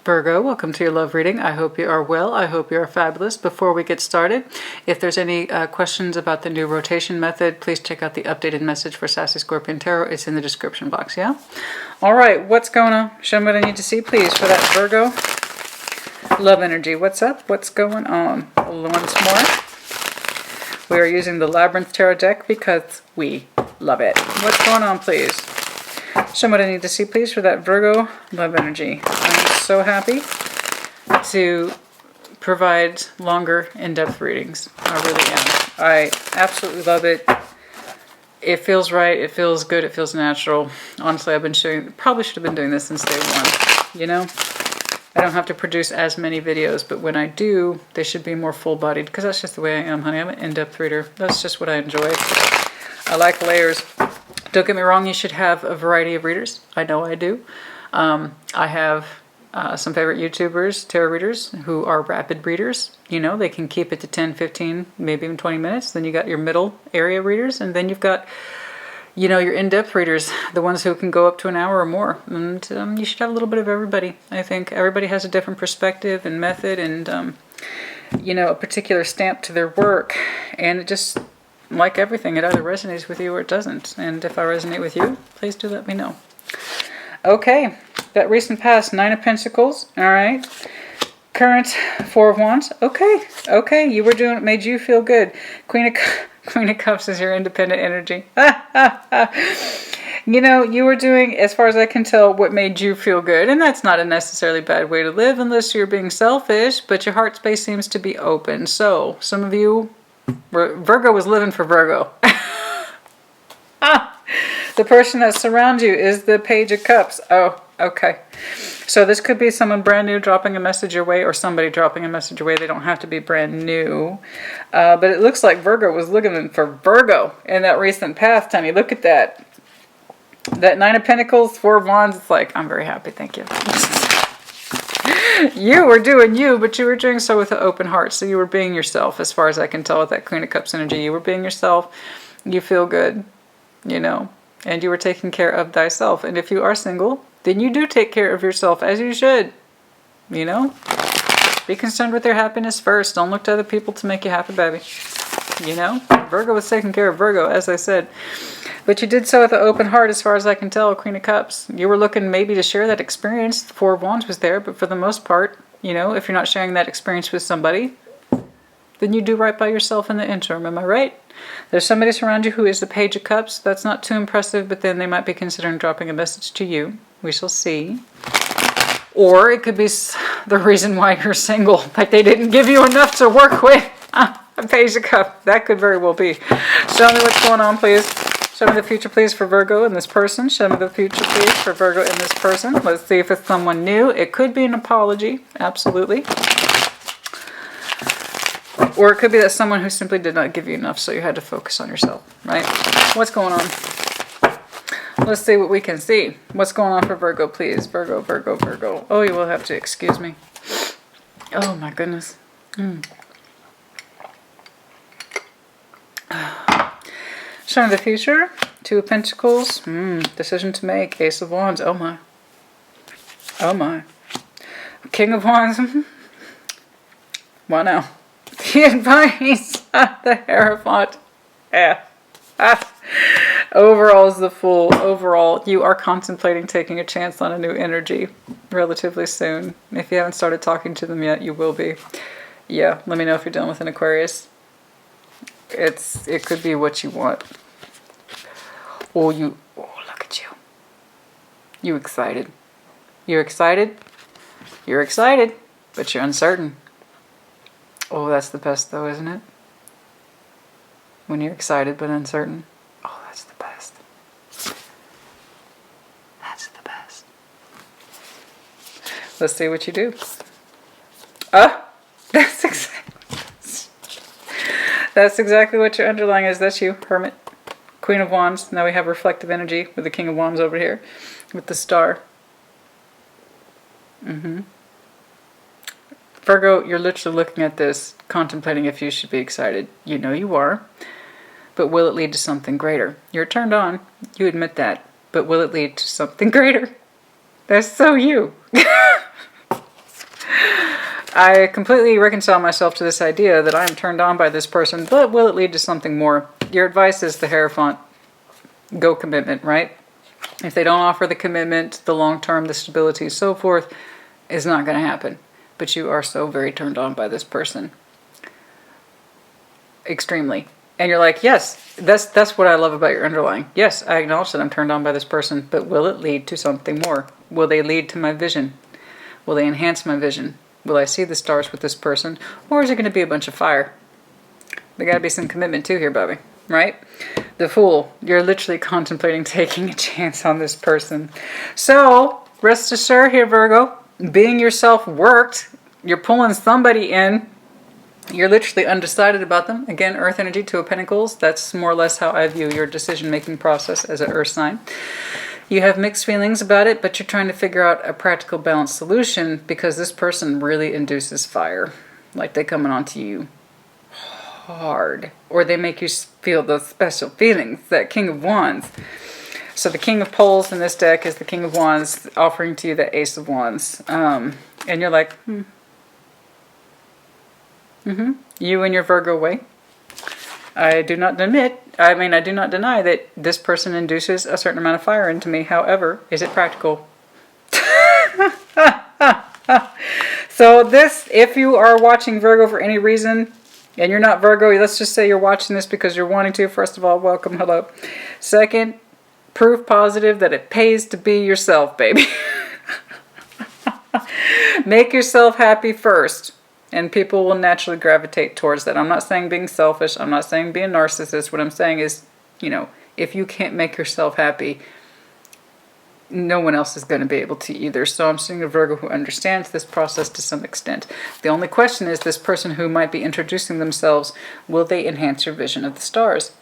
Virgo, welcome to your love reading. I hope you are well. I hope you are fabulous. Before we get started, if there's any questions about the new rotation method, please check out the updated message for Sassy Scorpion Tarot. It's in the description box, yeah? All right, what's going on? Show me what I need to see, please, for that Virgo love energy. What's up? What's going on? Once more. We are using the Labyrinth Tarot deck because we love it. What's going on, please? Show me what I need to see, please, for that Virgo love energy. I'm so happy to provide longer, in-depth readings. I really am. I absolutely love it. It feels right. It feels good. It feels natural. Honestly, I've been showing, probably should have been doing this since day one. You know, I don't have to produce as many videos, but when I do, they should be more full-bodied because that's just the way I am, honey. I'm an in-depth reader. That's just what I enjoy. I like layers. Don't get me wrong, you should have a variety of readers. I know I do. I have some favorite YouTubers, tarot readers, who are rapid readers. You know, they can keep it to 10, 15, maybe even 20 minutes. Then you got your middle area readers, and then you've got, you know, your in-depth readers, the ones who can go up to an hour or more. And you should have a little bit of everybody. I think everybody has a different perspective and method and, you know, a particular stamp to their work. And it just, like everything, it either resonates with you or it doesn't. And if I resonate with you, please do let me know. Okay, that recent past, Nine of Pentacles, all right. Current, Four of Wands, okay, you were doing, it made you feel good. Queen of Cups is your independent energy. You know, you were doing, as far as I can tell, what made you feel good. And that's not a necessarily bad way to live unless you're being selfish, but your heart space seems to be open. So, some of you, Virgo was living for Virgo. The person that surrounds you is the Page of Cups. Oh, okay. So this could be someone brand new dropping a message your way or somebody dropping a message your way. They don't have to be brand new. But it looks like Virgo was looking for Virgo in that recent past, honey. Look at that. That Nine of Pentacles, Four of Wands. It's like, I'm very happy. Thank you. You were doing you, but you were doing so with an open heart. So you were being yourself, as far as I can tell with that Queen of Cups energy. You were being yourself. You feel good, you know, and you were taking care of thyself. And if you are single, then you do take care of yourself, as you should, you know. Be concerned with your happiness first. Don't look to other people to make you happy, baby. You know, Virgo was taking care of Virgo, as I said. But you did so with an open heart, as far as I can tell, Queen of Cups. You were looking maybe to share that experience. The Four of Wands was there, but for the most part, you know, if you're not sharing that experience with somebody, then you do right by yourself in the interim. Am I right? There's somebody around you who is the Page of Cups. That's not too impressive, but then they might be considering dropping a message to you. We shall see. Or it could be the reason why you're single. Like they didn't give you enough to work with. A Page of Cups. That could very well be. Show me what's going on, please. Show me the future, please, for Virgo and this person. Show me the future, please, for Virgo and this person. Let's see if it's someone new. It could be an apology. Absolutely. Or it could be that someone who simply did not give you enough, so you had to focus on yourself, right? What's going on? Let's see what we can see. What's going on for Virgo, please? Virgo, Virgo, Virgo. Oh, you will have to excuse me. Oh, my goodness. Show me the future. Two of Pentacles. Decision to make. Ace of Wands. Oh, my. Oh, my. King of Wands. What now? The advice. The Hierophant. Yeah. Overall is the Fool. Overall, you are contemplating taking a chance on a new energy relatively soon. If you haven't started talking to them yet, you will be. Yeah, let me know if you're dealing with an Aquarius. It could be what you want. Oh, look at you. You excited. You're excited. You're excited, but you're uncertain. Oh, that's the best though, isn't it? When you're excited but uncertain. Oh, that's the best. That's the best. Let's see what you do. That's exactly what your underlying is. That's you, Hermit. Queen of Wands. Now we have reflective energy with the King of Wands over here with the Star. Virgo, you're literally looking at this, contemplating if you should be excited. You know you are. But will it lead to something greater? You're turned on. You admit that. But will it lead to something greater? That's so you. I completely reconcile myself to this idea that I am turned on by this person, but will it lead to something more? Your advice is the Hierophant. Go commitment, right? If they don't offer the commitment, the long term, the stability, so forth, is not going to happen. But you are so very turned on by this person. Extremely. And you're like, yes, that's what I love about your underlying. Yes, I acknowledge that I'm turned on by this person, but will it lead to something more? Will they lead to my vision? Will they enhance my vision? Will I see the stars with this person? Or is it going to be a bunch of fire? There got to be some commitment too here, Bobby. Right? The Fool. You're literally contemplating taking a chance on this person. So, rest assured here, Virgo, being yourself worked. You're pulling somebody in. You're literally undecided about them. Again, Earth energy, Two of Pentacles. That's more or less how I view your decision-making process as an Earth sign. You have mixed feelings about it, but you're trying to figure out a practical, balanced solution because this person really induces fire. Like they're coming onto you hard. Or they make you feel those special feelings. That King of Wands. So the King of Poles in this deck is the King of Wands offering to you the Ace of Wands. And you're like, You and your Virgo way. I do not deny that this person induces a certain amount of fire into me. However, is it practical? So this, if you are watching Virgo for any reason, and you're not Virgo, let's just say you're watching this because you're wanting to. First of all, welcome, hello. Second, proof positive that it pays to be yourself, baby. Make yourself happy first. And people will naturally gravitate towards that. I'm not saying being selfish. I'm not saying being a narcissist. What I'm saying is, if you can't make yourself happy, no one else is going to be able to either. So I'm seeing a Virgo who understands this process to some extent. The only question is this person who might be introducing themselves, will they enhance your vision of the stars?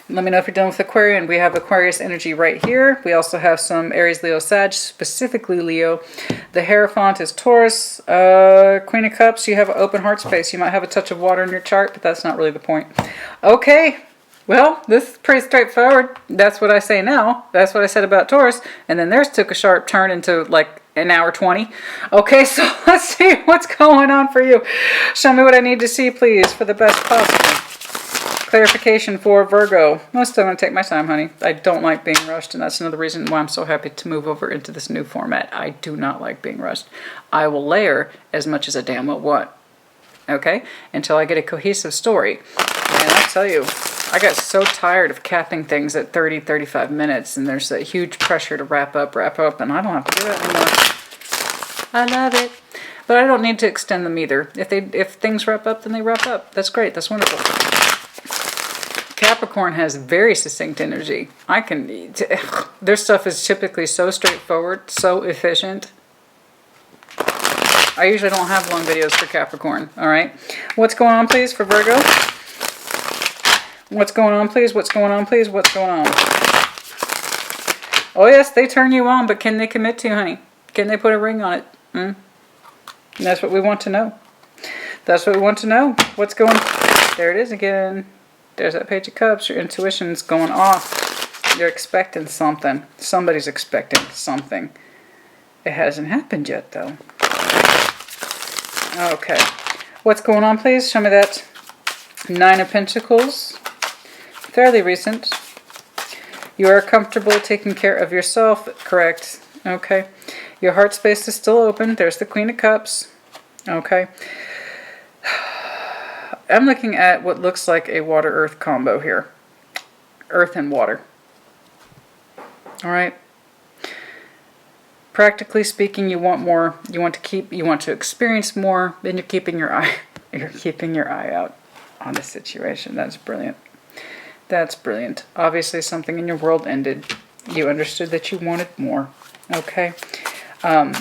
Let me know if you're dealing with Aquarian. We have Aquarius energy right here. We also have some Aries, Leo, Sag, specifically Leo. The Hierophant is Taurus. Queen of Cups, you have an open heart space. You might have a touch of water in your chart, but that's not really the point. Okay, well, this is pretty straightforward. That's what I say now. That's what I said about Taurus. And then theirs took a sharp turn into like an hour 20. Okay, so let's see what's going on for you. Show me what I need to see, please, for the best possible. Clarification for Virgo. I'm still going to take my time, honey. I don't like being rushed, and that's another reason why I'm so happy to move over into this new format. I do not like being rushed. I will layer as much as I damn well want. Okay? Until I get a cohesive story. And I'll tell you, I got so tired of capping things at 30, 35 minutes, and there's a huge pressure to wrap up, and I don't have to do that anymore. I love it. But I don't need to extend them either. If things wrap up, then they wrap up. That's great. That's wonderful. Capricorn has very succinct energy. Their stuff is typically so straightforward, so efficient. I usually don't have long videos for Capricorn, all right? What's going on, please, for Virgo? What's going on, please? What's going on, please? What's going on? Oh, yes, they turn you on, but can they commit to you, honey? Can they put a ring on it? That's what we want to know. That's what we want to know. What's going on? There it is again. There's that Page of Cups. Your intuition's going off. You're expecting something. Somebody's expecting something. It hasn't happened yet, though. Okay. What's going on, please? Show me that. Nine of Pentacles. Fairly recent. You are comfortable taking care of yourself. Correct. Okay. Your heart space is still open. There's the Queen of Cups. Okay. I'm looking at what looks like a water-earth combo here. Earth and water. All right. Practically speaking, you want more. You want to experience more. Then you're keeping your eye out on the situation. That's brilliant. That's brilliant. Obviously, something in your world ended. You understood that you wanted more. Okay.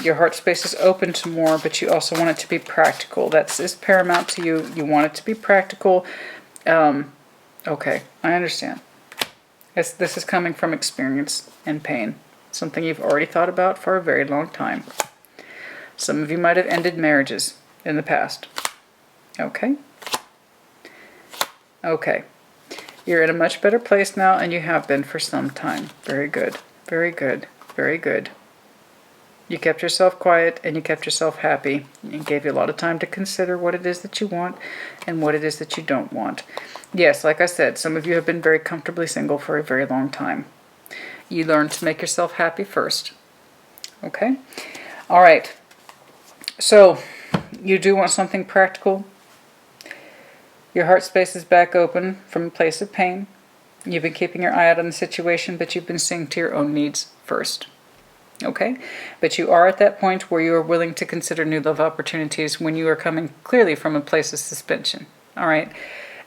Your heart space is open to more, but you also want it to be practical. That is paramount to you. You want it to be practical. Okay, I understand. This is coming from experience and pain. Something you've already thought about for a very long time. Some of you might have ended marriages in the past. Okay? Okay. You're in a much better place now, and you have been for some time. Very good. Very good. Very good. You kept yourself quiet and you kept yourself happy. It gave you a lot of time to consider what it is that you want and what it is that you don't want. Yes, like I said, some of you have been very comfortably single for a very long time. You learned to make yourself happy first. Okay? All right. So, you do want something practical. Your heart space is back open from a place of pain. You've been keeping your eye out on the situation, but you've been seeing to your own needs first. Okay? But you are at that point where you are willing to consider new love opportunities when you are coming clearly from a place of suspension. All right?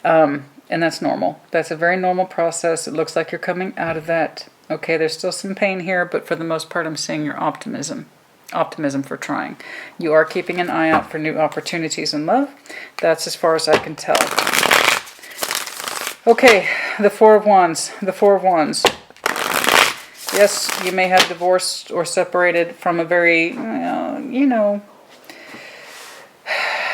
And that's normal. That's a very normal process. It looks like you're coming out of that. Okay, there's still some pain here, but for the most part, I'm seeing your optimism. Optimism for trying. You are keeping an eye out for new opportunities in love. That's as far as I can tell. Okay, the Four of Wands. The Four of Wands. Yes, you may have divorced or separated from a very,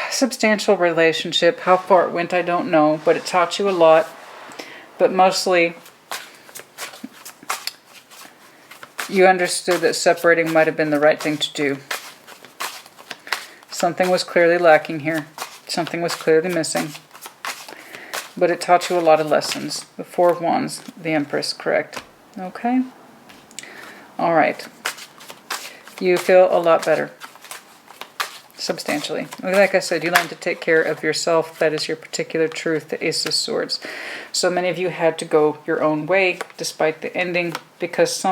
substantial relationship. How far it went, I don't know, but it taught you a lot. But mostly, you understood that separating might have been the right thing to do. Something was clearly lacking here. Something was clearly missing. But it taught you a lot of lessons. The Four of Wands, the Empress, correct. Okay? All right. You feel a lot better. Substantially. Like I said, you learned to take care of yourself. That is your particular truth, the Ace of Swords. So many of you had to go your own way despite the ending because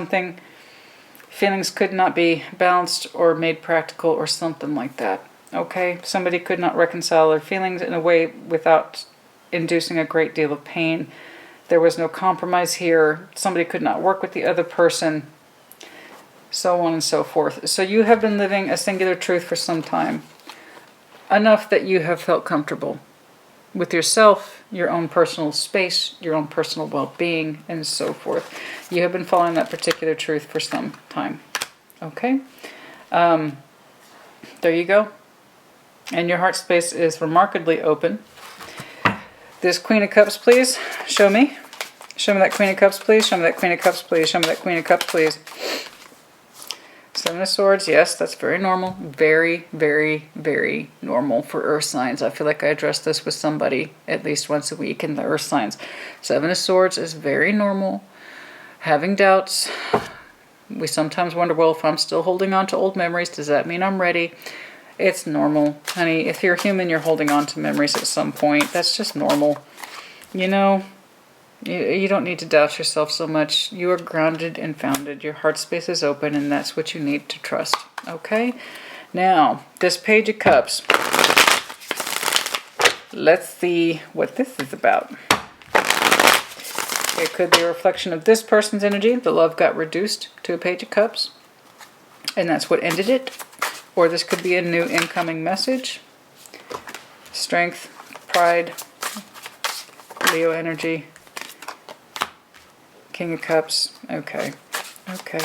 feelings could not be balanced or made practical or something like that. Okay? Somebody could not reconcile their feelings in a way without inducing a great deal of pain. There was no compromise here. Somebody could not work with the other person. So on and so forth. So you have been living a singular truth for some time. Enough that you have felt comfortable with yourself, your own personal space, your own personal well-being, and so forth. You have been following that particular truth for some time. Okay? There you go. And your heart space is remarkably open. This Queen of Cups, please. Show me. Show me that Queen of Cups, please. Show me that Queen of Cups, please. Show me that Queen of Cups, please. Seven of Swords, yes, that's very normal. Very, very, very normal for Earth signs. I feel like I address this with somebody at least once a week in the Earth signs. Seven of Swords is very normal. Having doubts. We sometimes wonder, well, if I'm still holding on to old memories, does that mean I'm ready? It's normal. Honey, if you're human, you're holding on to memories at some point. That's just normal. You know, you don't need to doubt yourself so much. You are grounded and founded. Your heart space is open, and that's what you need to trust. Okay? Now, this Page of Cups. Let's see what this is about. It could be a reflection of this person's energy. The love got reduced to a Page of Cups, and that's what ended it. Or this could be a new incoming message. Strength, pride, Leo energy. King of Cups. Okay. Okay.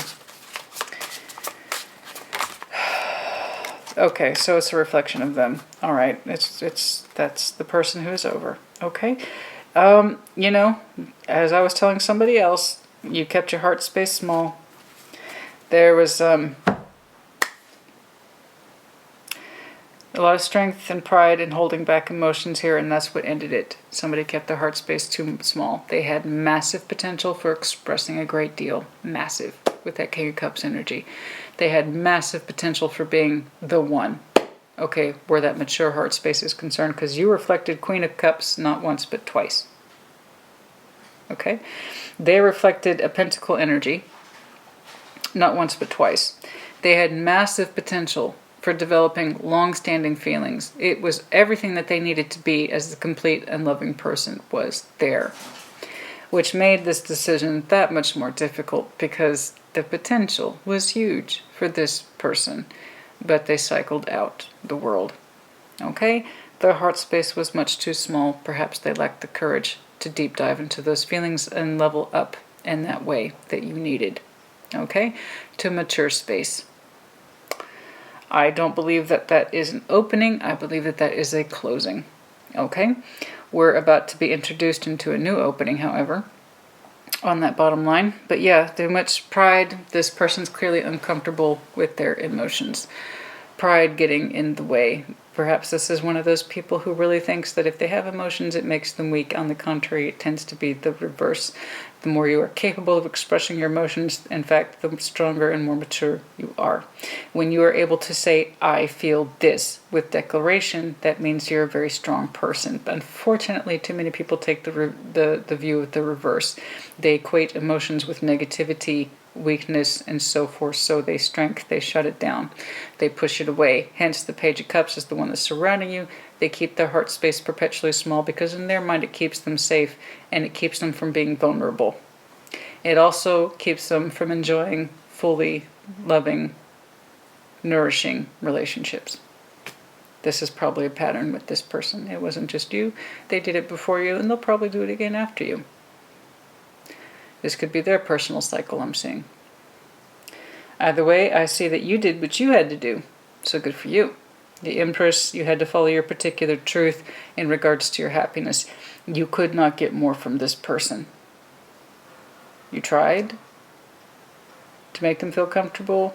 Okay, so it's a reflection of them. All right. That's the person who is over. Okay. You know, as I was telling somebody else, you kept your heart space small. There was a lot of strength and pride in holding back emotions here, and that's what ended it. Somebody kept their heart space too small. They had massive potential for expressing a great deal. Massive, with that King of Cups energy. They had massive potential for being the one. Okay, where that mature heart space is concerned, because you reflected Queen of Cups not once but twice. Okay? They reflected a Pentacle energy not once but twice. They had massive potential for developing long-standing feelings. It was everything that they needed to be as the complete and loving person was there, which made this decision that much more difficult because the potential was huge for this person, but they cycled out the world. Okay? Their heart space was much too small. Perhaps they lacked the courage to deep dive into those feelings and level up in that way that you needed. Okay? To mature space. I don't believe that that is an opening. I believe that that is a closing. Okay? We're about to be introduced into a new opening, however. on that bottom line. But yeah, too much pride. This person's clearly uncomfortable with their emotions. Pride getting in the way. Perhaps this is one of those people who really thinks that if they have emotions, it makes them weak. On the contrary, it tends to be the reverse. The more you are capable of expressing your emotions, in fact, the stronger and more mature you are. When you are able to say, I feel this, with declaration, that means you're a very strong person. But unfortunately, too many people take the view of the reverse. They equate emotions with negativity, weakness, and so forth. So they shut it down. They push it away. Hence, the Page of Cups is the one that's surrounding you. They keep their heart space perpetually small because in their mind it keeps them safe and it keeps them from being vulnerable. It also keeps them from enjoying fully loving, nourishing relationships. This is probably a pattern with this person. It wasn't just you. They did it before you and they'll probably do it again after you. This could be their personal cycle I'm seeing. Either way, I see that you did what you had to do. So good for you. The Empress, you had to follow your particular truth in regards to your happiness. You could not get more from this person. You tried to make them feel comfortable,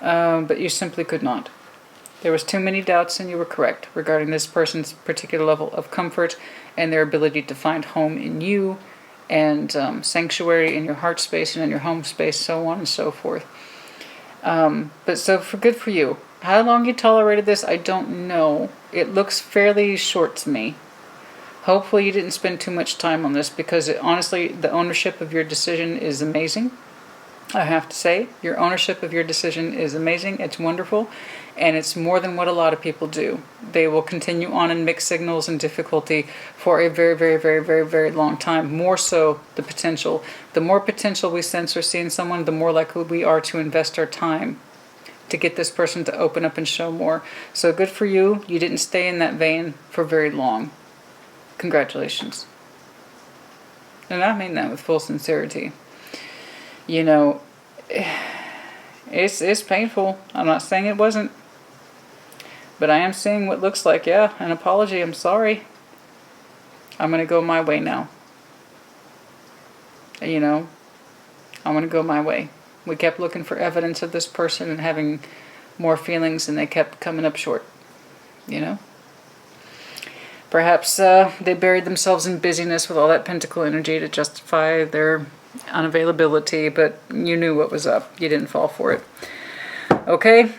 but you simply could not. There was too many doubts and you were correct regarding this person's particular level of comfort and their ability to find home in you and sanctuary in your heart space and in your home space, so on and so forth. But so good for you. How long you tolerated this, I don't know. It looks fairly short to me. Hopefully you didn't spend too much time on this because honestly, the ownership of your decision is amazing. I have to say, your ownership of your decision is amazing. It's wonderful. And it's more than what a lot of people do. They will continue on in mixed signals and difficulty for a very, very, very, very, very long time. More so the potential. The more potential we sense or see in someone, the more likely we are to invest our time to get this person to open up and show more. So good for you. You didn't stay in that vein for very long. Congratulations. And I mean that with full sincerity. You know, it's painful. I'm not saying it wasn't. But I am seeing what looks like, yeah, an apology. I'm sorry. I'm going to go my way now. You know, I'm going to go my way. We kept looking for evidence of this person and having more feelings, and they kept coming up short. You know? Perhaps they buried themselves in busyness with all that pentacle energy to justify their unavailability, but you knew what was up. You didn't fall for it. Okay?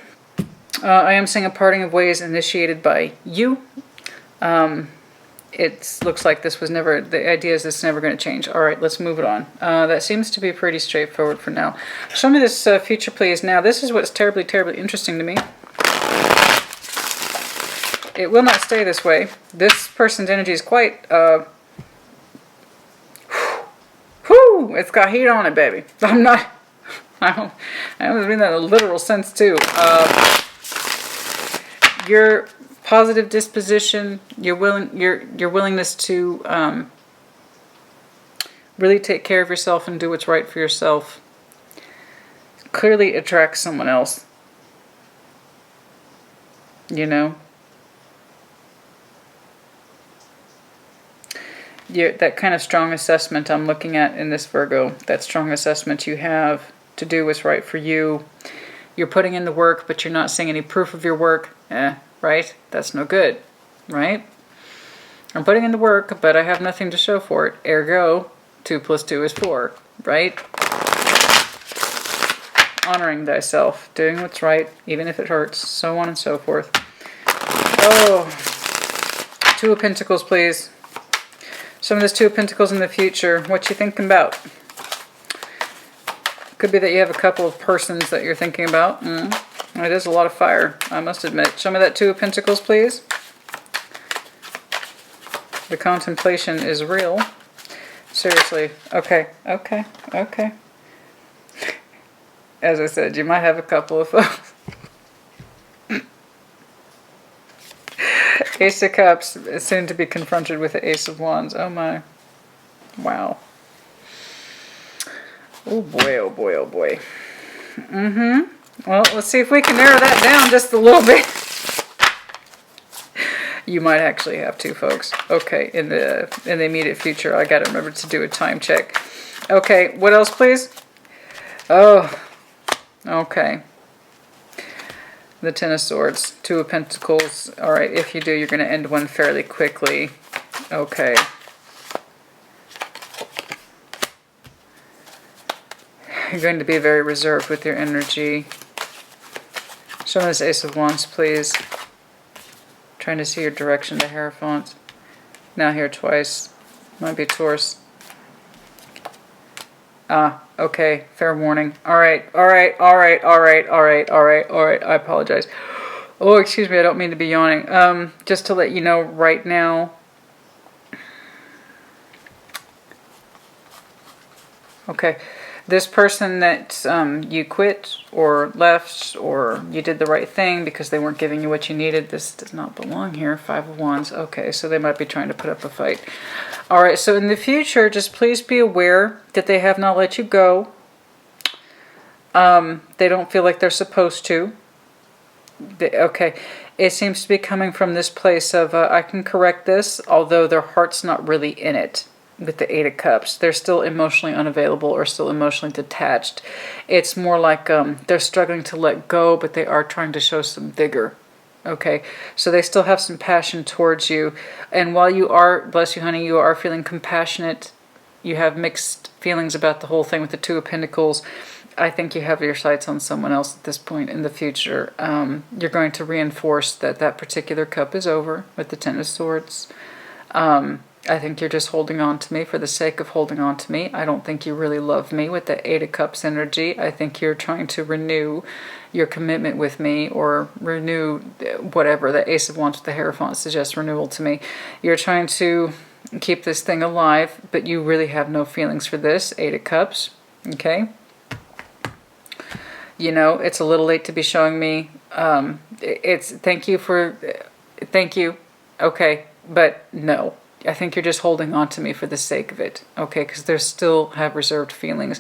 I am seeing a parting of ways initiated by you. It looks like this was never, the idea is it's never going to change. All right, let's move it on. That seems to be pretty straightforward for now. Show me this future, please. Now, this is what's terribly, terribly interesting to me. It will not stay this way. This person's energy is quite, it's got heat on it, baby. I always mean that in a literal sense, too. Your positive disposition, your willingness to really take care of yourself and do what's right for yourself clearly attracts someone else. You know? That kind of strong assessment I'm looking at in this Virgo, that strong assessment you have to do what's right for you. You're putting in the work, but you're not seeing any proof of your work. Right? That's no good, right? I'm putting in the work, but I have nothing to show for it. Ergo, 2 + 2 is 4, right? Honoring thyself, doing what's right, even if it hurts, so on and so forth. Oh, 2 of Pentacles, please. Some of this 2 of Pentacles in the future. What you thinking about? Could be that you have a couple of persons that you're thinking about. It is a lot of fire, I must admit. Show me that 2 of Pentacles, please. The contemplation is real. Seriously. Okay. As I said, you might have a couple of folks. Ace of Cups is soon to be confronted with the Ace of Wands. Oh my. Wow. Oh boy, oh boy, oh boy. Well, let's see if we can narrow that down just a little bit. You might actually have to, folks. Okay, in the immediate future, I gotta remember to do a time check. Okay, what else, please? Oh, okay. The Ten of Swords, Two of Pentacles. All right, if you do, you're going to end one fairly quickly. Okay. You're going to be very reserved with your energy. Show me this Ace of Wands, please. Trying to see your direction, the Hierophant. Now here twice. Might be Taurus. Ah, okay. Fair warning. All right. I apologize. Oh, excuse me. I don't mean to be yawning. Just to let you know right now. Okay. This person that you quit or left or you did the right thing because they weren't giving you what you needed. This does not belong here. Five of Wands. Okay, so they might be trying to put up a fight. All right, so in the future, just please be aware that they have not let you go. They don't feel like they're supposed to. Okay, it seems to be coming from this place of I can correct this, although their heart's not really in it. With the Eight of Cups, they're still emotionally unavailable or still emotionally detached. It's more like they're struggling to let go, but they are trying to show some vigor. Okay, so they still have some passion towards you. And while you are, bless you honey, you are feeling compassionate, you have mixed feelings about the whole thing with the Two of Pentacles, I think you have your sights on someone else at this point in the future. You're going to reinforce that that particular cup is over with the Ten of Swords. I think you're just holding on to me for the sake of holding on to me. I don't think you really love me with the Eight of Cups energy. I think you're trying to renew your commitment with me or renew whatever. The Ace of Wands with the Hierophant suggests renewal to me. You're trying to keep this thing alive, but you really have no feelings for this. Eight of Cups, okay? You know, it's a little late to be showing me. Thank you, okay, but no. I think you're just holding on to me for the sake of it, okay? Because they still have reserved feelings.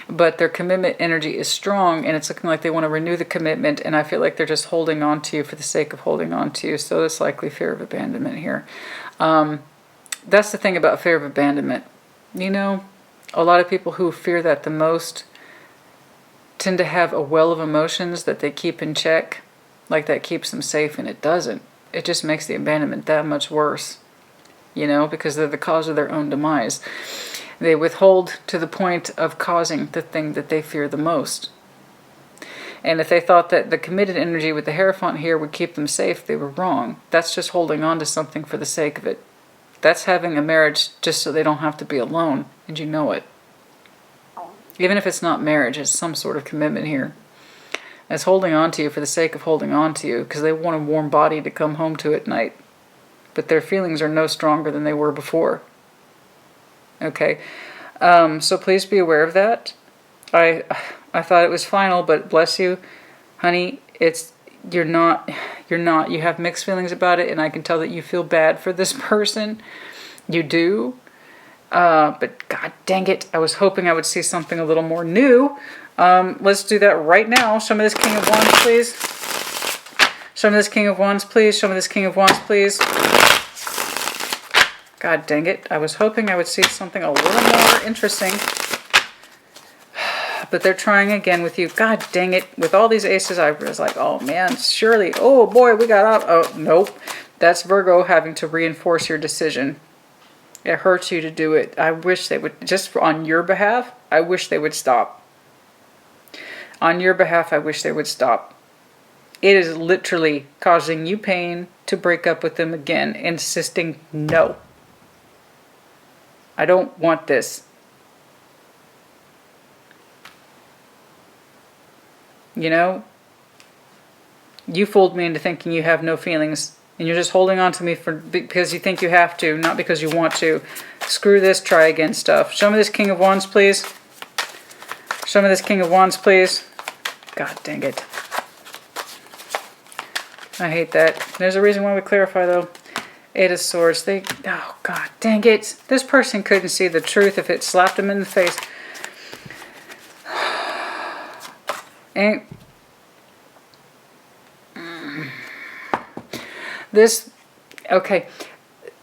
But their commitment energy is strong, and it's looking like they want to renew the commitment, and I feel like they're just holding on to you for the sake of holding on to you. So there's likely fear of abandonment here. That's the thing about fear of abandonment. You know, a lot of people who fear that the most tend to have a well of emotions that they keep in check, like that keeps them safe, and it doesn't. It just makes the abandonment that much worse. You know, because they're the cause of their own demise. They withhold to the point of causing the thing that they fear the most. And if they thought that the committed energy with the Hierophant here would keep them safe, they were wrong. That's just holding on to something for the sake of it. That's having a marriage just so they don't have to be alone, and you know it. Even if it's not marriage, it's some sort of commitment here. It's holding on to you for the sake of holding on to you, because they want a warm body to come home to at night. But their feelings are no stronger than they were before. Okay, so please be aware of that. I thought it was final, but bless you, honey, you're not. You have mixed feelings about it, and I can tell that you feel bad for this person. You do. But god dang it, I was hoping I would see something a little more new. Let's do that right now. Show me this King of Wands, please. Show me this King of Wands, please. Show me this King of Wands, please. God dang it. I was hoping I would see something a little more interesting. But they're trying again with you. God dang it. With all these aces, I was like, oh man, surely. Oh boy, we got up. Oh, nope. That's Virgo having to reinforce your decision. It hurts you to do it. I wish they would, just on your behalf, I wish they would stop. On your behalf, I wish they would stop. It is literally causing you pain to break up with them again, insisting no. I don't want this. You know, you fooled me into thinking you have no feelings, and you're just holding on to me because you think you have to, not because you want to. Screw this, try again stuff. Show me this King of Wands, please. Show me this King of Wands, please. God dang it. I hate that. There's a reason why we clarify, though. Eight of Swords. Oh, god dang it. This person couldn't see the truth if it slapped them in the face. And this Okay.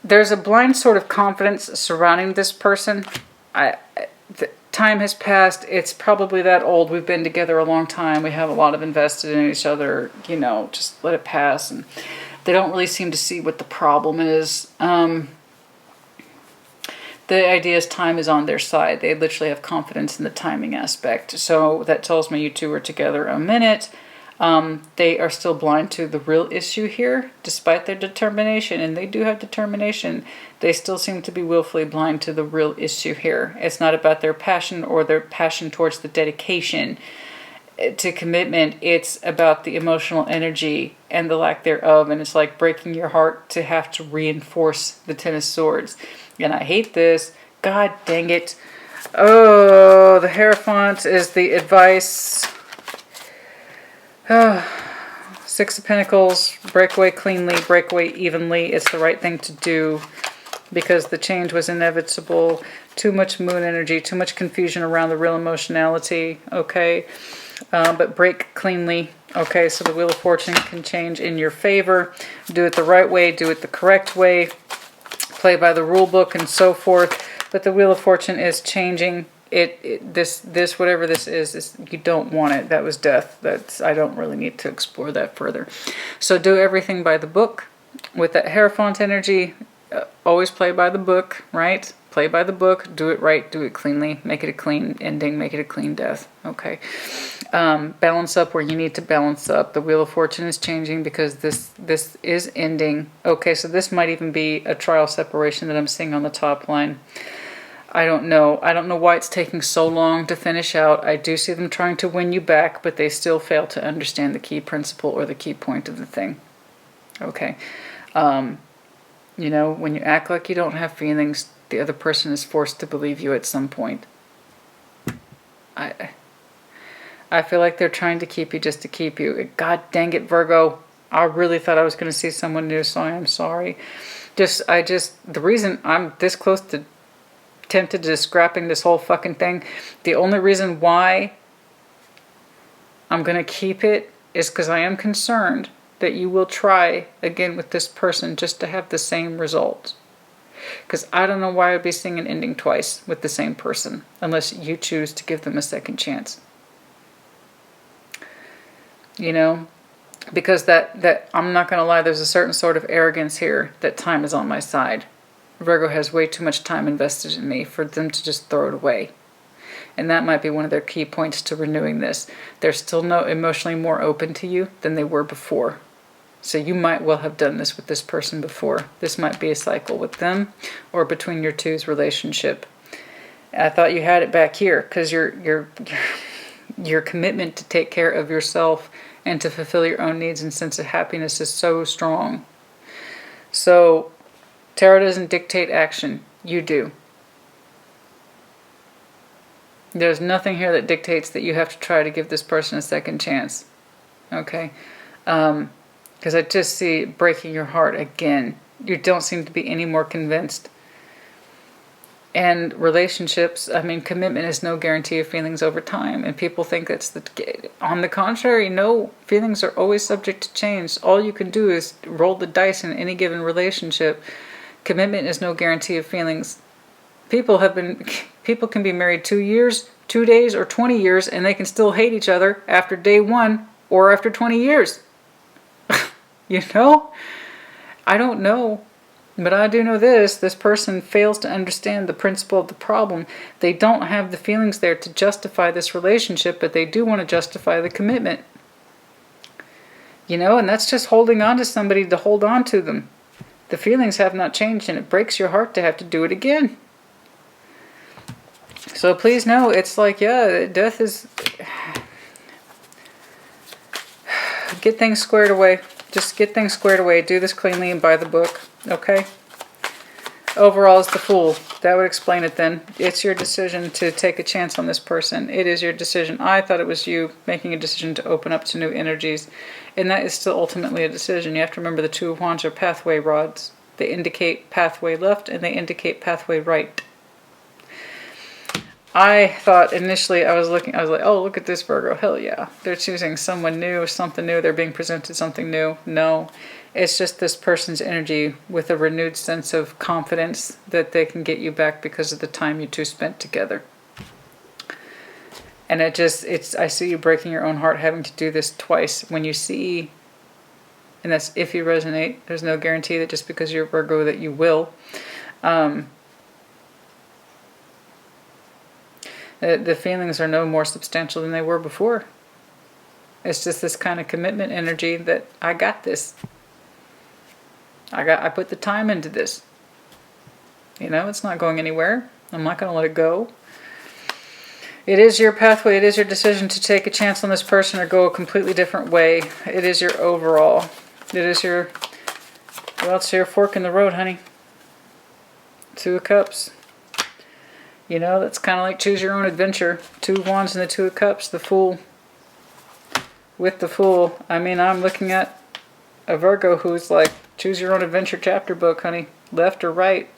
There's a blind sort of confidence surrounding this person. Time has passed. It's probably that old. We've been together a long time. We have a lot of invested in each other. You know, just let it pass. And they don't really seem to see what the problem is. The idea is time is on their side. They literally have confidence in the timing aspect. So that tells me you two are together a minute. They are still blind to the real issue here, despite their determination, and they do have determination. They still seem to be willfully blind to the real issue here. It's not about their passion or their passion towards the dedication to commitment. It's about the emotional energy and the lack thereof, and it's like breaking your heart to have to reinforce the Ten of Swords. And I hate this. God dang it. Oh, the Hierophant is the advice. Six of Pentacles, break away cleanly, break away evenly. It's the right thing to do because the change was inevitable. Too much moon energy, too much confusion around the real emotionality, okay? But break cleanly, okay? So the Wheel of Fortune can change in your favor. Do it the right way, do it the correct way, play by the rule book and so forth. But the Wheel of Fortune is changing. This whatever this is you don't want it. That was death. I don't really need to explore that further. So do everything by the book. With that Hierophant energy, always play by the book, right? Play by the book, do it right, do it cleanly, make it a clean ending, make it a clean death, okay? Balance up where you need to balance up. The Wheel of Fortune is changing because this is ending. Okay, so this might even be a trial separation that I'm seeing on the top line. I don't know. I don't know why it's taking so long to finish out. I do see them trying to win you back, but they still fail to understand the key principle or the key point of the thing. Okay. You know, when you act like you don't have feelings, the other person is forced to believe you at some point. I feel like they're trying to keep you just to keep you. God dang it, Virgo. I really thought I was going to see someone new, so I am sorry. The reason I'm this close to tempted to scrapping this whole fucking thing, the only reason why I'm going to keep it is because I am concerned that you will try again with this person just to have the same result. Because I don't know why I'd be seeing an ending twice with the same person unless you choose to give them a second chance. You know? Because that I'm not going to lie, there's a certain sort of arrogance here that time is on my side. Virgo has way too much time invested in me for them to just throw it away. And that might be one of their key points to renewing this. They're still emotionally more open to you than they were before. So you might well have done this with this person before. This might be a cycle with them or between your two's relationship. I thought you had it back here because your commitment to take care of yourself and to fulfill your own needs and sense of happiness is so strong. So Tarot doesn't dictate action. You do. There's nothing here that dictates that you have to try to give this person a second chance. Okay? Because I just see it breaking your heart again. You don't seem to be any more convinced. And relationships, I mean, commitment is no guarantee of feelings over time. And people think that's on the contrary, no, feelings are always subject to change. All you can do is roll the dice in any given relationship. Commitment is no guarantee of feelings. People can be married 2 years, 2 days, or 20 years, and they can still hate each other after day 1 or after 20 years. You know? I don't know. But I do know this person fails to understand the principle of the problem. They don't have the feelings there to justify this relationship, but they do want to justify the commitment. You know, and that's just holding on to somebody to hold on to them. The feelings have not changed, and it breaks your heart to have to do it again. So please know, it's like, yeah, death is... Get things squared away. Just get things squared away. Do this cleanly and by the book. Okay? Overall is the Fool. That would explain it then. It's your decision to take a chance on this person. It is your decision. I thought it was you making a decision to open up to new energies. And that is still ultimately a decision. You have to remember the Two of Wands are pathway rods. They indicate pathway left and they indicate pathway right. I thought initially, I was like, oh, look at this Virgo. Hell yeah. They're choosing someone new, something new. They're being presented something new. No, it's just this person's energy with a renewed sense of confidence that they can get you back because of the time you two spent together. And I see you breaking your own heart having to do this twice. When you see, and that's if you resonate, there's no guarantee that just because you're Virgo that you will. The feelings are no more substantial than they were before. It's just this kind of commitment energy that I got this. I put the time into this. You know, it's not going anywhere. I'm not going to let it go. It is your pathway. It is your decision to take a chance on this person or go a completely different way. It is your overall. It is your, well, it's your fork in the road, honey. Two of Cups. You know, that's kind of like choose your own adventure. Two of Wands and the Two of Cups. The Fool. With the Fool, I mean, I'm looking at a Virgo who's like, choose your own adventure chapter book, honey. Left or right.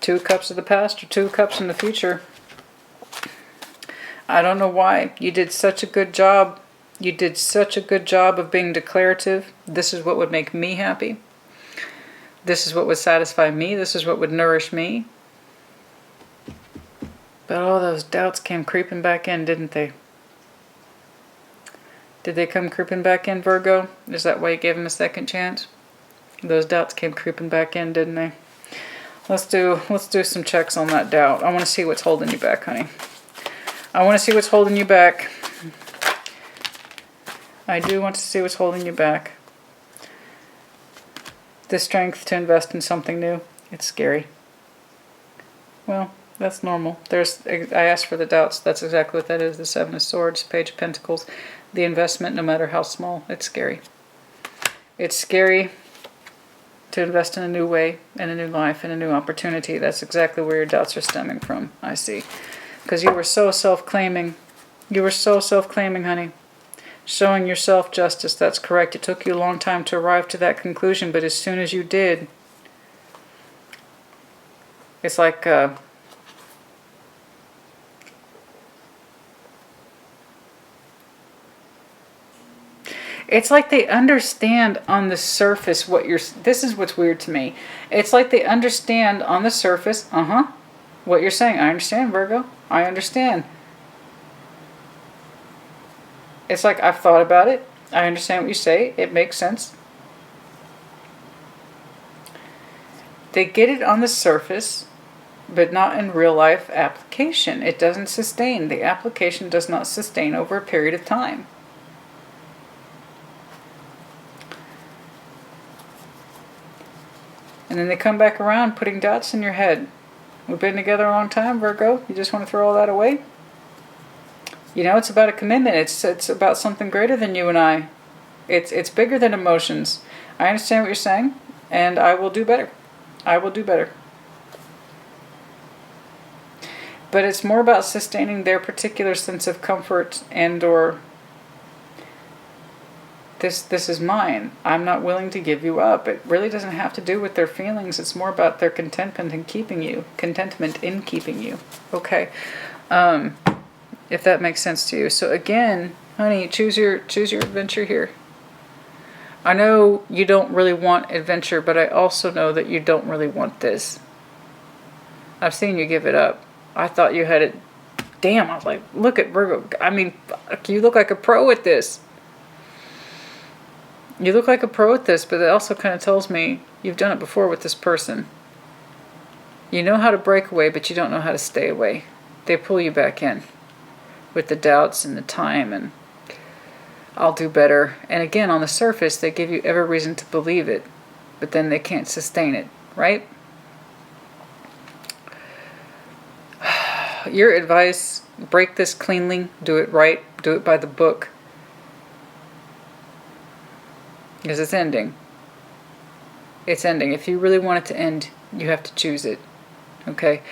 Two of Cups of the past or Two of Cups in the future. I don't know why. You did such a good job. You did such a good job of being declarative. This is what would make me happy. This is what would satisfy me. This is what would nourish me. But all those doubts came creeping back in, didn't they? Did they come creeping back in, Virgo? Is that why you gave him a second chance? Those doubts came creeping back in, didn't they? Let's do some checks on that doubt. I want to see what's holding you back, honey. I want to see what's holding you back. I do want to see what's holding you back. The strength to invest in something new. It's scary. Well, that's normal. I asked for the doubts. That's exactly what that is. The Seven of Swords, Page of Pentacles. The investment, no matter how small, it's scary. It's scary to invest in a new way, in a new life, in a new opportunity. That's exactly where your doubts are stemming from, I see. Because you were so self-claiming. You were so self-claiming, honey. Showing yourself justice, that's correct. It took you a long time to arrive to that conclusion, but as soon as you did, it's like it's like they understand on the surface what you're... This is what's weird to me. It's like they understand on the surface, what you're saying. I understand, Virgo. I understand. It's like, I've thought about it. I understand what you say. It makes sense. They get it on the surface, but not in real life application. It doesn't sustain. The application does not sustain over a period of time. And then they come back around putting doubts in your head. We've been together a long time, Virgo. You just want to throw all that away? You know, it's about a commitment. It's about something greater than you and I. It's bigger than emotions. I understand what you're saying, and I will do better. I will do better. But it's more about sustaining their particular sense of comfort and or this is mine. I'm not willing to give you up. It really doesn't have to do with their feelings. It's more about their contentment in keeping you. Contentment in keeping you. Okay. If that makes sense to you. So again, honey, choose your adventure here. I know you don't really want adventure, but I also know that you don't really want this. I've seen you give it up. I thought you had it. Damn, I was like, look at Virgo. I mean, you look like a pro at this. You look like a pro at this, but it also kind of tells me you've done it before with this person. You know how to break away, but you don't know how to stay away. They pull you back in with the doubts and the time and I'll do better. And again, on the surface, they give you every reason to believe it, but then they can't sustain it, right? Your advice, break this cleanly, do it right, do it by the book. Because it's ending. It's ending. If you really want it to end, you have to choose it. Okay?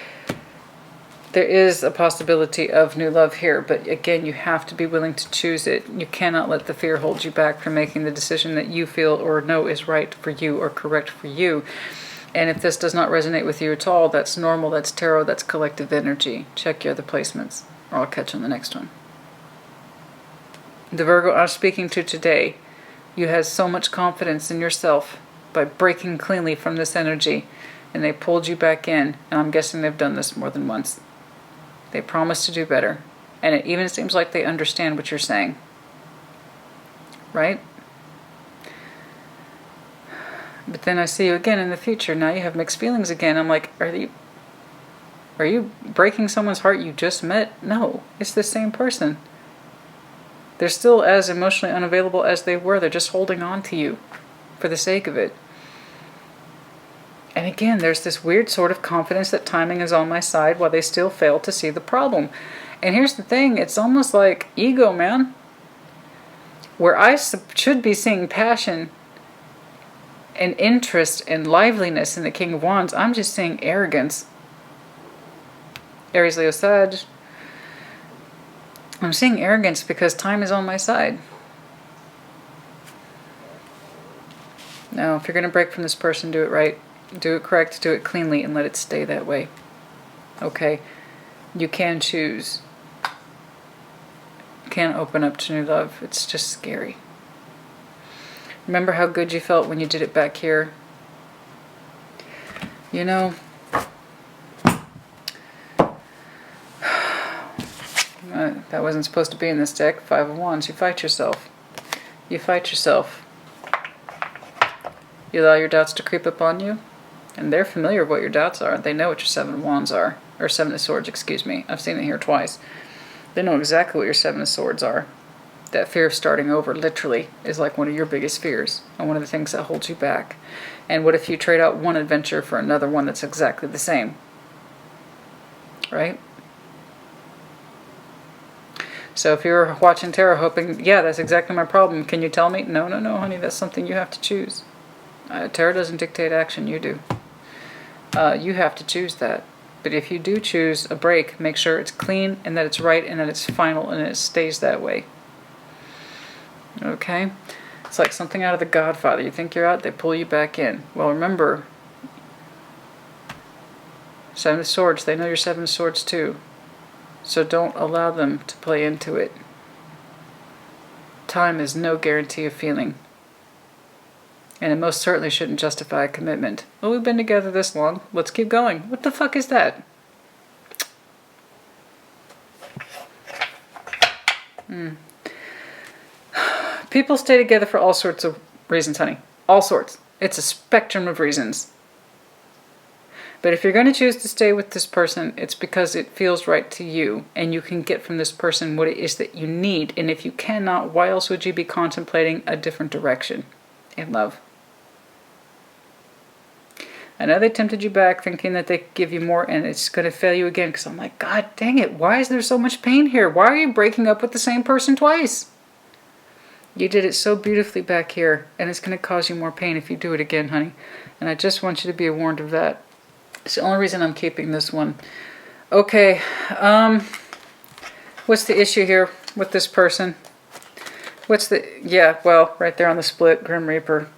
There is a possibility of new love here, but again, you have to be willing to choose it. You cannot let the fear hold you back from making the decision that you feel or know is right for you or correct for you. And if this does not resonate with you at all, that's normal, that's tarot, that's collective energy. Check your other placements, or I'll catch you on the next one. The Virgo I'm speaking to today, you have so much confidence in yourself by breaking cleanly from this energy, and they pulled you back in, and I'm guessing they've done this more than once. They promise to do better, and it even seems like they understand what you're saying. Right? But then I see you again in the future. Now you have mixed feelings again. I'm like, are you breaking someone's heart you just met? No, it's the same person. They're still as emotionally unavailable as they were. They're just holding on to you for the sake of it. And again, there's this weird sort of confidence that timing is on my side while they still fail to see the problem. And here's the thing, it's almost like ego, man. Where I should be seeing passion and interest and liveliness in the King of Wands, I'm just seeing arrogance. Aries, Leo, Sag. I'm seeing arrogance because time is on my side. Now, if you're going to break from this person, do it right. Do it correct, do it cleanly, and let it stay that way. Okay? You can choose. You can open up to new love. It's just scary. Remember how good you felt when you did it back here? You know, that wasn't supposed to be in this deck. 5 of Wands. You fight yourself. You fight yourself. You allow your doubts to creep up on you. And they're familiar with what your doubts are. They know what your 7 of Wands are. Or 7 of Swords, excuse me. I've seen it here twice. They know exactly what your 7 of Swords are. That fear of starting over, literally, is like one of your biggest fears. And one of the things that holds you back. And what if you trade out one adventure for another one that's exactly the same? Right? So if you're watching tarot hoping, yeah, that's exactly my problem, can you tell me? No, no, no, honey, that's something you have to choose. Tarot doesn't dictate action, you do. You have to choose that. But if you do choose a break, make sure it's clean and that it's right and that it's final and it stays that way. Okay? It's like something out of The Godfather. You think you're out, they pull you back in. Well, remember, 7 of Swords, they know you're 7 of Swords too. So don't allow them to play into it. Time is no guarantee of feeling. And it most certainly shouldn't justify a commitment. Oh, we've been together this long. Let's keep going. What the fuck is that? People stay together for all sorts of reasons, honey. All sorts. It's a spectrum of reasons. But if you're going to choose to stay with this person, it's because it feels right to you. And you can get from this person what it is that you need. And if you cannot, why else would you be contemplating a different direction in love? I know they tempted you back thinking that they could give you more, and it's going to fail you again. Because I'm like, God dang it, why is there so much pain here? Why are you breaking up with the same person twice? You did it so beautifully back here, and it's going to cause you more pain if you do it again, honey. And I just want you to be warned of that. It's the only reason I'm keeping this one. Okay, what's the issue here with this person? What's the, yeah, well, right there on the split, Grim Reaper.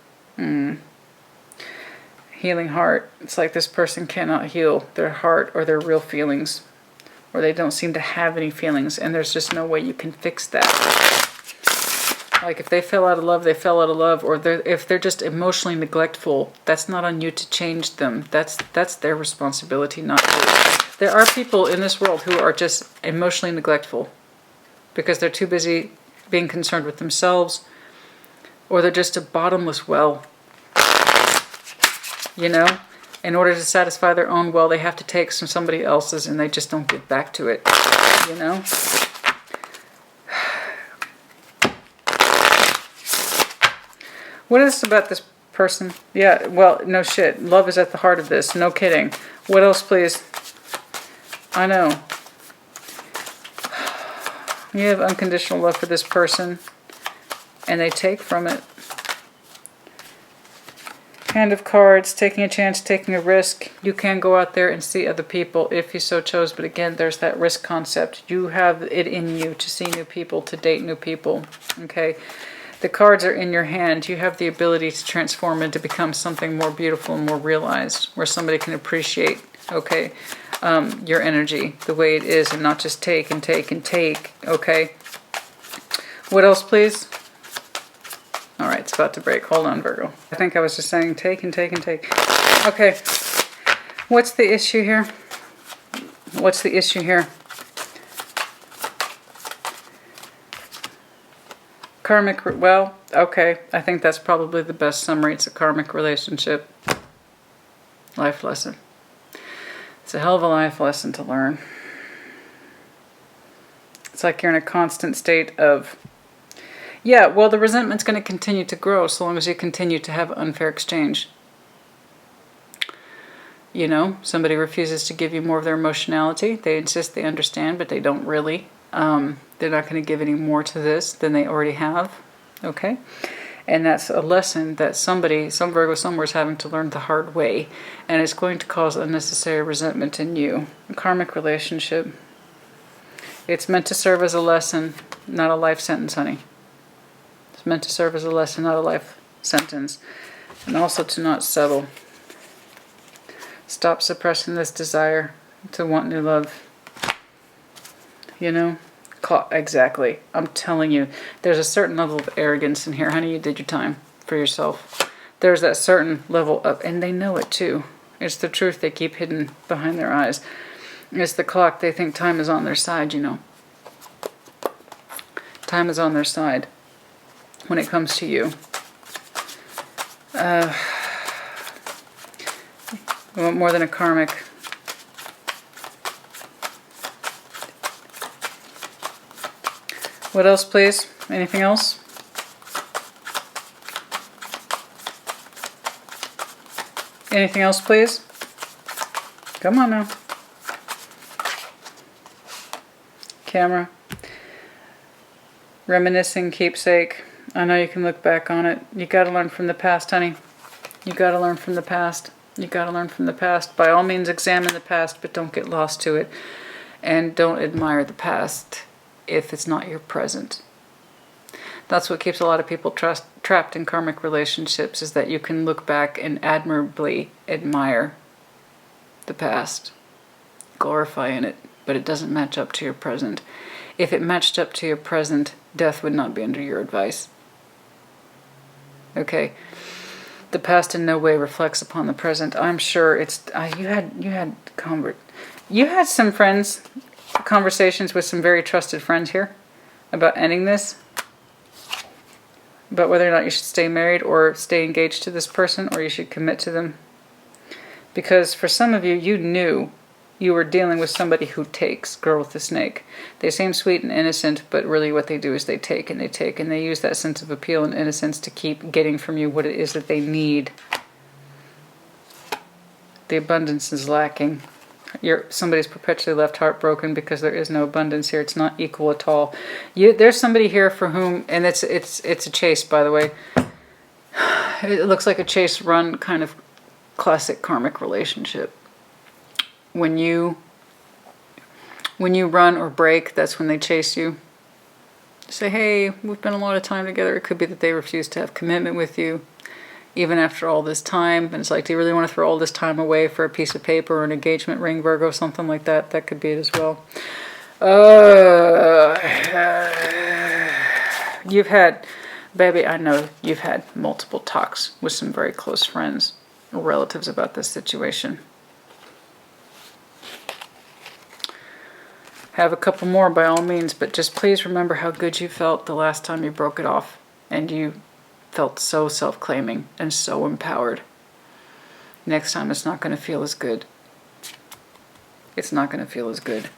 Healing heart. It's like this person cannot heal their heart or their real feelings. Or they don't seem to have any feelings, and there's just no way you can fix that. Like if they fell out of love, they fell out of love. Or if they're just emotionally neglectful, that's not on you to change them. That's their responsibility, not yours. There are people in this world who are just emotionally neglectful because they're too busy being concerned with themselves, or they're just a bottomless well. You know? In order to satisfy their own well, they have to take from somebody else's, and they just don't get back to it. You know? What is about this person? Yeah, well, no shit. Love is at the heart of this. No kidding. What else, please? I know. You have unconditional love for this person, and they take from it. Hand of Cards, taking a chance, taking a risk. You can go out there and see other people if you so chose, but again, there's that risk concept. You have it in you to see new people, to date new people, okay? The cards are in your hand. You have the ability to transform and to become something more beautiful and more realized, where somebody can appreciate, okay, your energy the way it is and not just take and take and take, okay? What else, please? All right, it's about to break. Hold on, Virgo. I think I was just saying take and take and take. Okay, what's the issue here? What's the issue here? Karmic, well, okay. I think that's probably the best summary. It's a karmic relationship. Life lesson. It's a hell of a life lesson to learn. It's like you're in a constant state of, yeah, well, the resentment's going to continue to grow so long as you continue to have unfair exchange. You know, somebody refuses to give you more of their emotionality. They insist they understand, but they don't really. They're not going to give any more to this than they already have. Okay? And that's a lesson that somebody, some Virgo somewhere is having to learn the hard way. And it's going to cause unnecessary resentment in you. A karmic relationship. It's meant to serve as a lesson, not a life sentence, honey. It's meant to serve as a lesson, not a life sentence. And also to not settle. Stop suppressing this desire to want new love. You know? Exactly. I'm telling you, there's a certain level of arrogance in here. Honey, you did your time for yourself. There's that certain level of, and they know it too. It's the truth they keep hidden behind their eyes. It's the clock. They think time is on their side, you know. Time is on their side when it comes to you. We want more than a karmic. What else, please? Anything else? Anything else, please? Come on now. Camera. Reminiscing, keepsake. I know you can look back on it. You got to learn from the past, honey. You got to learn from the past. You got to learn from the past. By all means, examine the past, but don't get lost to it. And don't admire the past if it's not your present. That's what keeps a lot of people trapped in karmic relationships, is that you can look back and admirably admire the past, glorify in it, but it doesn't match up to your present. If it matched up to your present, death would not be under your advice. Okay? The past in no way reflects upon the present. I'm sure it's you had some friends, conversations with some very trusted friends here about ending this, about whether or not you should stay married or stay engaged to this person, or you should commit to them. Because for some of you, you knew you were dealing with somebody who takes, girl with the snake. They seem sweet and innocent, but really what they do is they take and they take, and they use that sense of appeal and innocence to keep getting from you what it is that they need. The abundance is lacking. Somebody's perpetually left heartbroken because there is no abundance here. It's not equal at all. There's somebody here for whom, and it's a chase, by the way. It looks like a chase run kind of classic karmic relationship. When you run or break, that's when they chase you. Say, hey, we've been a lot of time together. It could be that they refuse to have commitment with you, even after all this time. And it's like, do you really want to throw all this time away for a piece of paper or an engagement ring, Virgo, something like that? That could be it as well. You've had, baby, I know you've had multiple talks with some very close friends or relatives about this situation. Have a couple more by all means, but just please remember how good you felt the last time you broke it off, and you felt so self-claiming and so empowered. Next time it's not going to feel as good. It's not going to feel as good.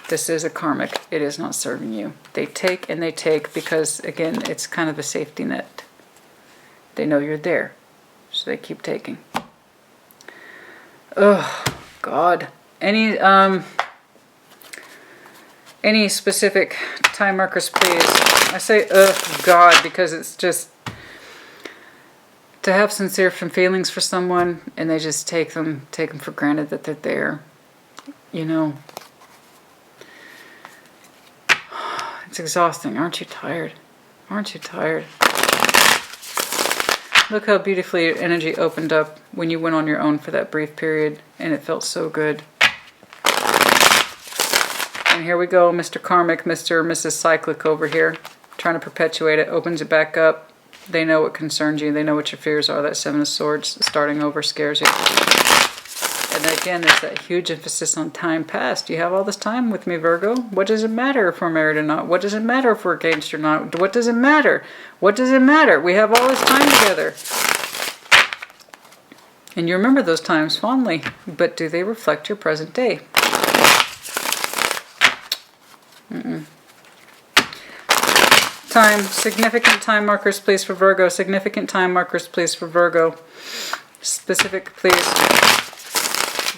This is a karmic. It is not serving you. They take and they take because, again, it's kind of a safety net. They know you're there, so they keep taking. Oh, God. Any specific time markers, please? I say, oh, God, because it's just to have sincere feelings for someone and they just take them for granted that they're there. You know, it's exhausting. Aren't you tired? Aren't you tired? Look how beautifully your energy opened up when you went on your own for that brief period, and it felt so good. And here we go, Mr. Karmic, Mr. or Mrs. Cyclic over here, trying to perpetuate it, opens it back up. They know what concerns you. They know what your fears are. That Seven of Swords, starting over, scares you. And again, there's that huge emphasis on time past. You have all this time with me, Virgo. What does it matter if we're married or not? What does it matter if we're engaged or not? What does it matter? What does it matter? We have all this time together. And you remember those times fondly, but do they reflect your present day? Time, significant time markers, please, for Virgo. Significant time markers, please, for Virgo. Specific, please.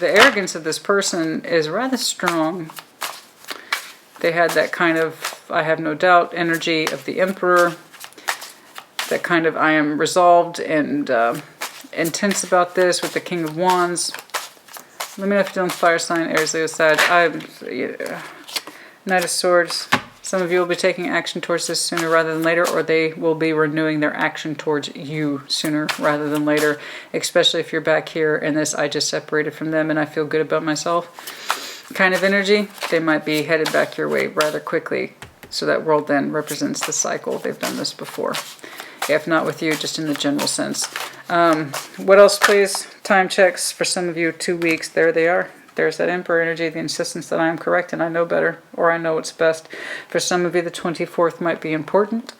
The arrogance of this person is rather strong. They had that kind of, I have no doubt, energy of the Emperor. That kind of, I am resolved and intense about this with the King of Wands. Let me know if you're doing fire sign, Aries, Leo, Sag. Knight of Swords. Some of you will be taking action towards this sooner rather than later, or they will be renewing their action towards you sooner rather than later, especially if you're back here in this I just separated from them and I feel good about myself kind of energy. They might be headed back your way rather quickly. So that world then represents the cycle. They've done this before. If not with you, just in the general sense. What else, please? Time checks for some of you, 2 weeks. There they are. There's that Emperor energy, the insistence that I am correct and I know better, or I know what's best. For some of you, the 24th might be important.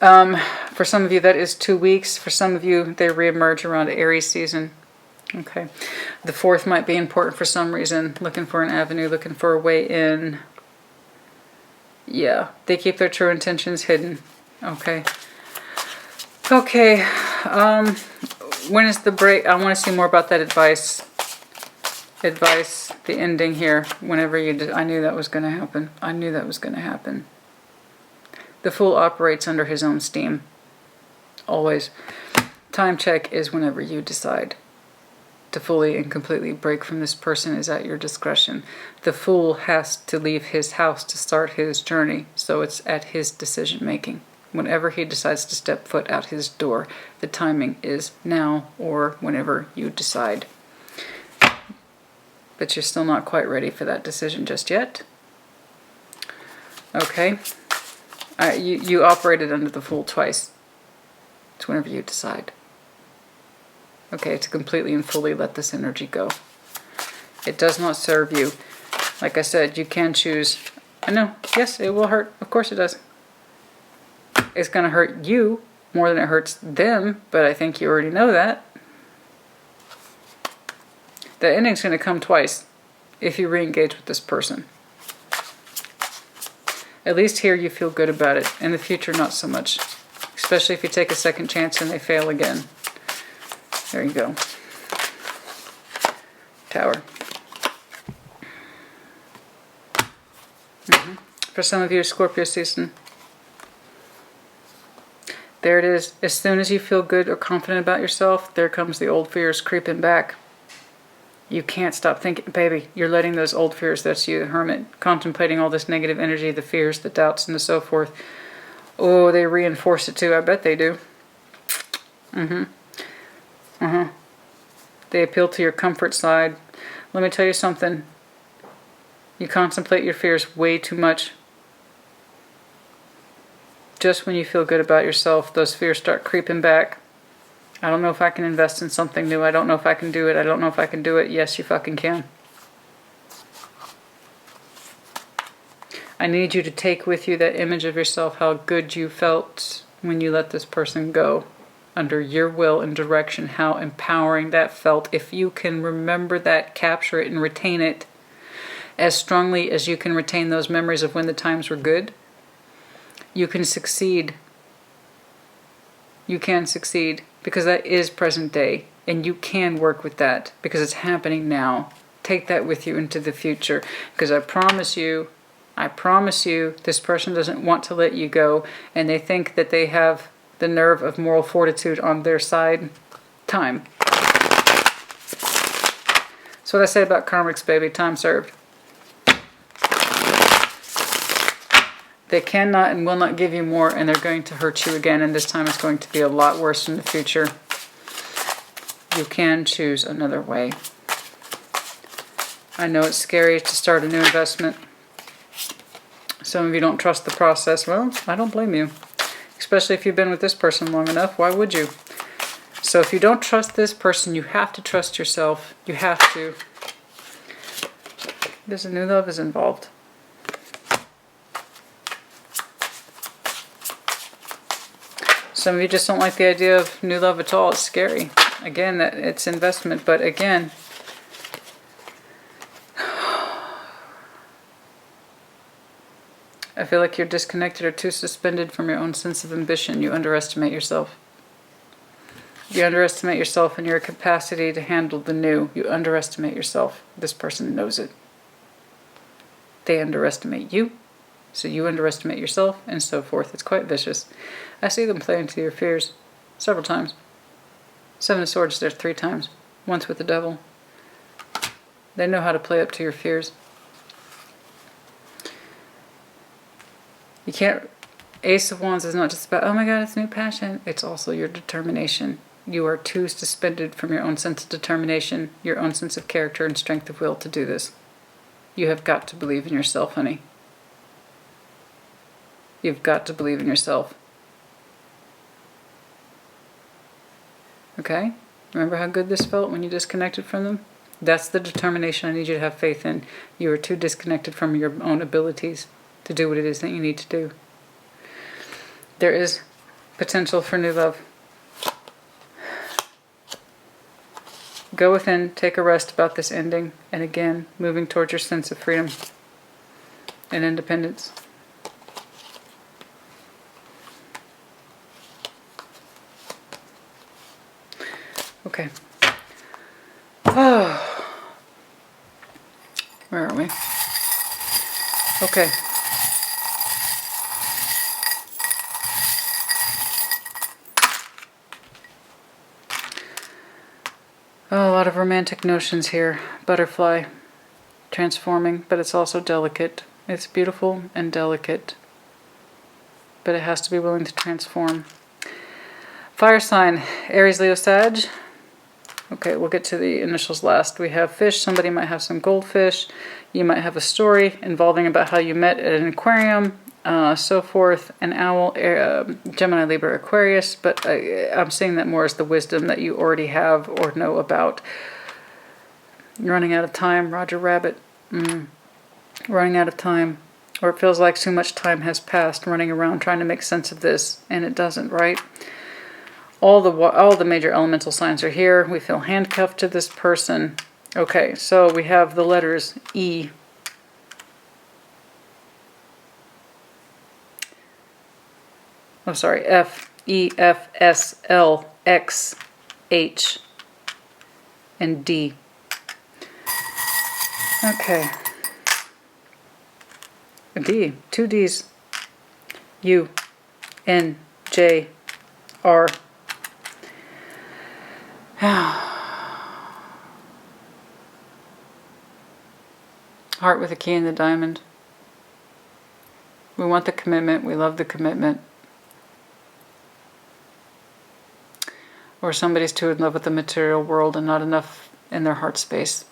For some of you, that is 2 weeks. For some of you, they reemerge around Aries season. Okay. The 4th might be important for some reason. Looking for an avenue, looking for a way in. Yeah, they keep their true intentions hidden. Okay. Okay. When is the break? I want to see more about that advice. Advice, the ending here, whenever you did. I knew that was going to happen. I knew that was going to happen. The Fool operates under his own steam. Always. Time check is whenever you decide to fully and completely break from this person is at your discretion. The Fool has to leave his house to start his journey, so it's at his decision making. Whenever he decides to step foot out his door, the timing is now or whenever you decide. But you're still not quite ready for that decision just yet. Okay. You operated under the Fool twice. It's whenever you decide. Okay, to completely and fully let this energy go. It does not serve you. Like I said, you can choose. I know. Yes, it will hurt. Of course it does. It's going to hurt you more than it hurts them, but I think you already know that. The ending's going to come twice if you re-engage with this person. At least here you feel good about it. In the future, not so much. Especially if you take a second chance and they fail again. There you go. Tower. For some of you, Scorpio season. There it is. As soon as you feel good or confident about yourself, there comes the old fears creeping back. You can't stop thinking, baby, you're letting those old fears, that's you, the Hermit, contemplating all this negative energy, the fears, the doubts, and so forth. Oh, they reinforce it too. I bet they do. They appeal to your comfort side. Let me tell you something. You contemplate your fears way too much. Just when you feel good about yourself, those fears start creeping back. I don't know if I can invest in something new. I don't know if I can do it. I don't know if I can do it. Yes, you fucking can. I need you to take with you that image of yourself, how good you felt when you let this person go. Under your will and direction, how empowering that felt. If you can remember that, capture it, and retain it as strongly as you can retain those memories of when the times were good, you can succeed. You can succeed. Because that is present day, and you can work with that because it's happening now. Take that with you into the future, because I promise you, this person doesn't want to let you go, and they think that they have the nerve of moral fortitude on their side. Time. That's what I say about karmics, baby. Time served. They cannot and will not give you more, and they're going to hurt you again, and this time it's going to be a lot worse in the future. You can choose another way. I know it's scary to start a new investment. Some of you don't trust the process. Well, I don't blame you. Especially if you've been with this person long enough. Why would you? So if you don't trust this person, you have to trust yourself. You have to. There's a new love is involved. Some of you just don't like the idea of new love at all. It's scary. Again, that it's investment, but again, I feel like you're disconnected or too suspended from your own sense of ambition. You underestimate yourself. You underestimate yourself and your capacity to handle the new. You underestimate yourself. This person knows it. They underestimate you, so you underestimate yourself, and so forth. It's quite vicious. I see them play into your fears several times. Seven of Swords there 3 times. Once with the devil. They know how to play up to your fears. You can't... Ace of Wands is not just about, oh my god, it's new passion. It's also your determination. You are too suspended from your own sense of determination, your own sense of character and strength of will to do this. You have got to believe in yourself, honey. You've got to believe in yourself. Okay? Remember how good this felt when you disconnected from them? That's the determination I need you to have faith in. You are too disconnected from your own abilities to do what it is that you need to do. There is potential for new love. Go within, take a rest about this ending, and again, moving towards your sense of freedom and independence. Okay. Oh. Where are we? Okay. Oh, a lot of romantic notions here. Butterfly, transforming, but it's also delicate. It's beautiful and delicate, but it has to be willing to transform. Fire sign, Aries, Leo, Sag. Okay, we'll get to the initials last. We have fish. Somebody might have some goldfish. You might have a story involving about how you met at an aquarium, so forth. An owl, Gemini, Libra, Aquarius. But I'm seeing that more as the wisdom that you already have or know about. You're running out of time, Roger Rabbit. Running out of time. Or it feels like too much time has passed running around trying to make sense of this. And it doesn't, right? All the major elemental signs are here. We feel handcuffed to this person. Okay, so we have the letters E. Oh, sorry, F, E, F, S, L, X, H, and D. Okay. A D, 2 Ds. U, N, J, R. Heart with a key and the diamond. We want the commitment. We love the commitment. Or somebody's too in love with the material world and not enough in their heart space.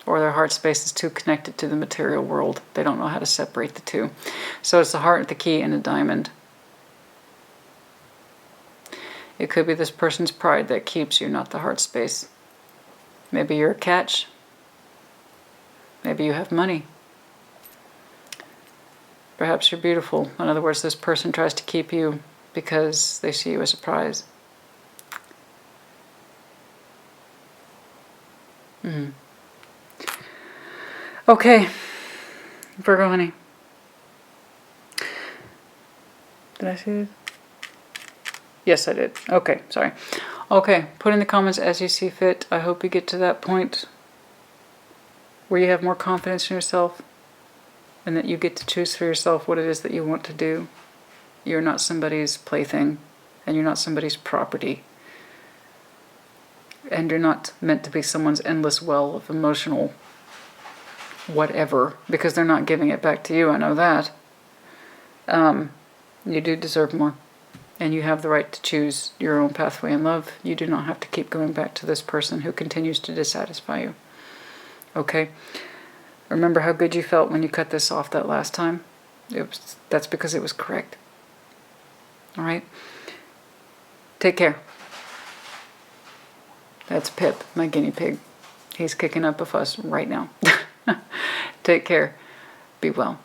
Or their heart space is too connected to the material world. They don't know how to separate the two. So it's the heart with the key and a diamond. It could be this person's pride that keeps you, not the heart space. Maybe you're a catch. Maybe you have money. Perhaps you're beautiful. In other words, this person tries to keep you because they see you as a prize. Okay. Virgo, honey. Did I see it? Yes, I did. Okay, sorry. Okay, put in the comments as you see fit. I hope you get to that point where you have more confidence in yourself and that you get to choose for yourself what it is that you want to do. You're not somebody's plaything and you're not somebody's property. And you're not meant to be someone's endless well of emotional whatever, because they're not giving it back to you. I know that. You do deserve more. And you have the right to choose your own pathway in love. You do not have to keep going back to this person who continues to dissatisfy you. Okay? Remember how good you felt when you cut this off that last time? That's because it was correct. All right? Take care. That's Pip, my guinea pig. He's kicking up a fuss right now. Take care. Be well.